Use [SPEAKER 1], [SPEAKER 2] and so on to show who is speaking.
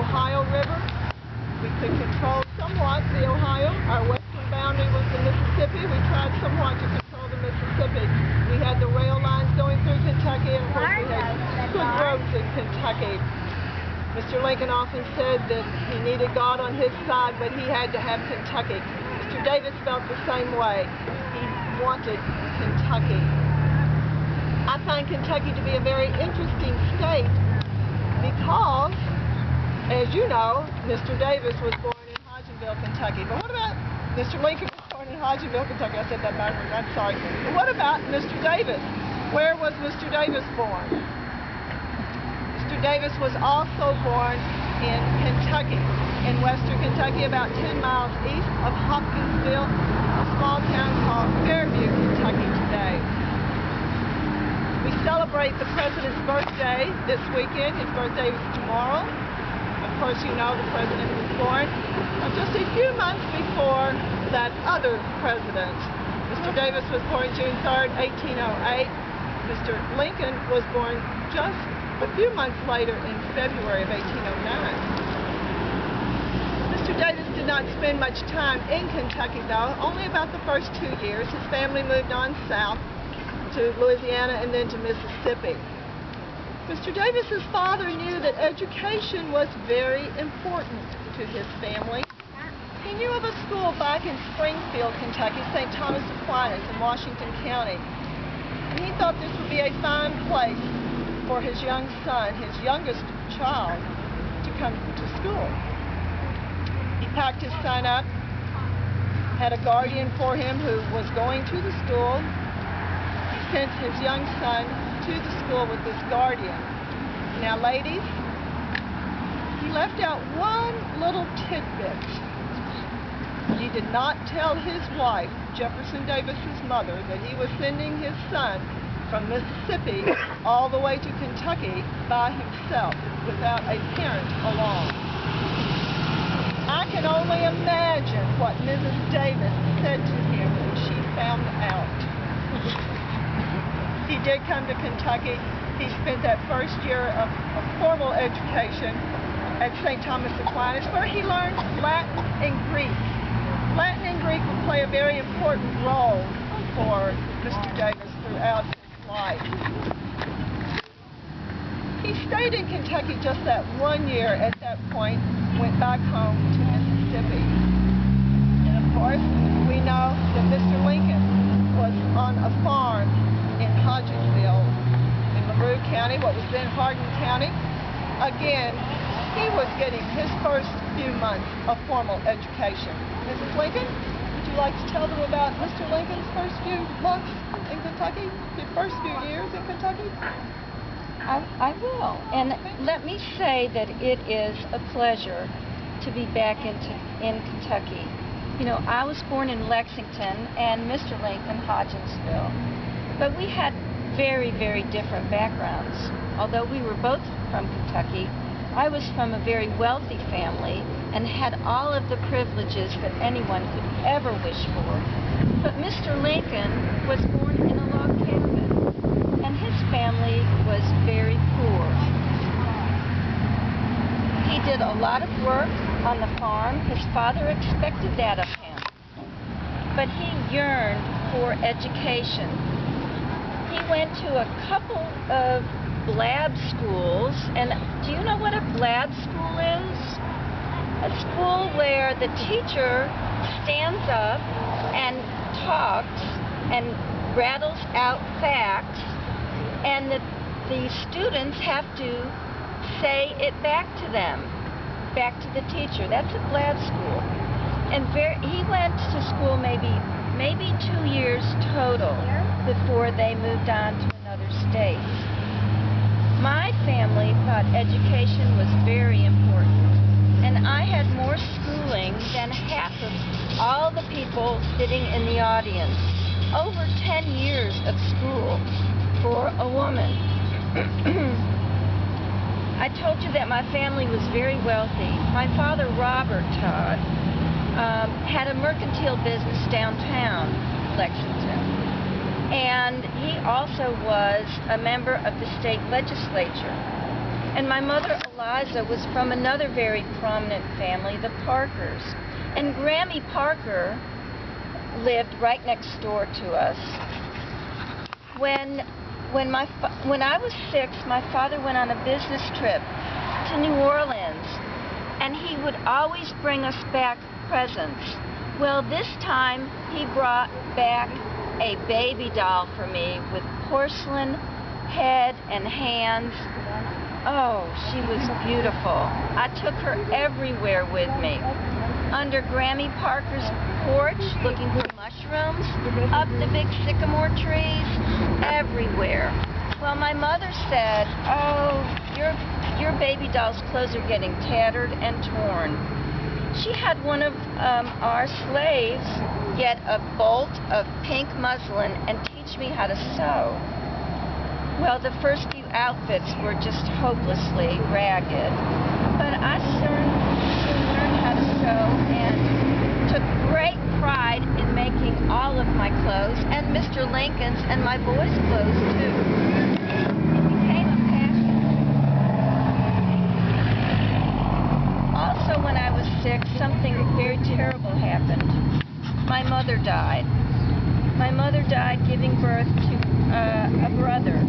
[SPEAKER 1] Ohio River. We could control somewhat the Ohio. Our western boundary was the Mississippi. We tried somewhat to control the Mississippi. We had the rail lines going through Kentucky, and of course we had good roads in Kentucky. Mr. Lincoln often said that he needed God on his side, but he had to have Kentucky. Mr. Davis felt the same way. He wanted Kentucky. I find Kentucky to be a very interesting state because, as you know, Mr. Davis was born in Hodgenville, Kentucky. But what about Mr. Lincoln was born in Hodgenville, Kentucky? I said that backwards. I'm sorry. But what about Mr. Davis? Where was Mr. Davis born? Mr. Davis was also born in Kentucky, in western Kentucky, about 10 miles east of Hopkinsville, a small town called Fairview, Kentucky today. We celebrate the President's birthday this weekend. His birthday is tomorrow. Of course, you know the President was born just a few months before that other President. Mr. Davis was born June 3rd, 1808. Mr. Lincoln was born just a few months later in February of 1809. Mr. Davis did not spend much time in Kentucky, though, only about the first 2 years. His family moved on south to Louisiana and then to Mississippi. Mr. Davis's father knew that education was very important to his family. He knew of a school back in Springfield, Kentucky, St. Thomas Aquinas in Washington County. And he thought this would be a fine place for his young son, his youngest child, to come to school. He packed his son up, had a guardian for him who was going to the school. He sent his young son to the school with this guardian. Now, ladies, he left out one little tidbit. He did not tell his wife, Jefferson Davis's mother, that he was sending his son from Mississippi all the way to Kentucky by himself without a parent along. I can only imagine what Mrs. Davis said to him when she found out. He did come to Kentucky. He spent that first year of formal education at St. Thomas Aquinas, where he learned Latin and Greek. Latin and Greek would play a very important role for Mr. Davis throughout his life. He stayed in Kentucky just that 1 year. At that point, went back home to Mississippi. And of course, we know that Mr. Lincoln was on a farm in Hodgenville in LaRue County, what was then Hardin County. Again, he was getting his first few months of formal education. Mrs. Lincoln, would you like to tell them about Mr. Lincoln's first few months in Kentucky, his first few years in Kentucky?
[SPEAKER 2] I will. And let me say that it is a pleasure to be back in Kentucky. You know, I was born in Lexington and Mr. Lincoln, Hodgensville. But we had very, very different backgrounds. Although we were both from Kentucky, I was from a very wealthy family and had all of the privileges that anyone could ever wish for. But Mr. Lincoln was born in a log cabin, and his family was very poor. He did a lot of work on the farm. His father expected that of him. But he yearned for education. He went to a couple of blab schools, and do you know what a blab school is? A school where the teacher stands up and talks and rattles out facts, and the students have to say it back to them, back to the teacher. That's a blab school. And he went to school maybe 2 years total before they moved on to another state. My family thought education was very important, and I had more schooling than half of all the people sitting in the audience. Over 10 years of school for a woman. I told you that my family was very wealthy. My father, Robert Todd, had a mercantile business downtown Lexington. And he also was a member of the state legislature. And my mother, Eliza, was from another very prominent family, the Parkers. And Grammy Parker lived right next door to us. When I was 6, my father went on a business trip to New Orleans, and he would always bring us back presents. Well, this time he brought back a baby doll for me with porcelain head and hands. Oh, she was beautiful. I took her everywhere with me. Under Grammy Parker's porch, looking for mushrooms, up the big sycamore trees, everywhere. Well, my mother said, "Oh, your baby doll's clothes are getting tattered and torn." She had one of our slaves get a bolt of pink muslin and teach me how to sew. Well, the first few outfits were just hopelessly ragged, but I soon learned how to sew and took great pride in making all of my clothes, and Mr. Lincoln's and my boys' clothes too. It became a passion. Also, when I was 6, something very terrible happened. My mother died. My mother died giving birth to a brother.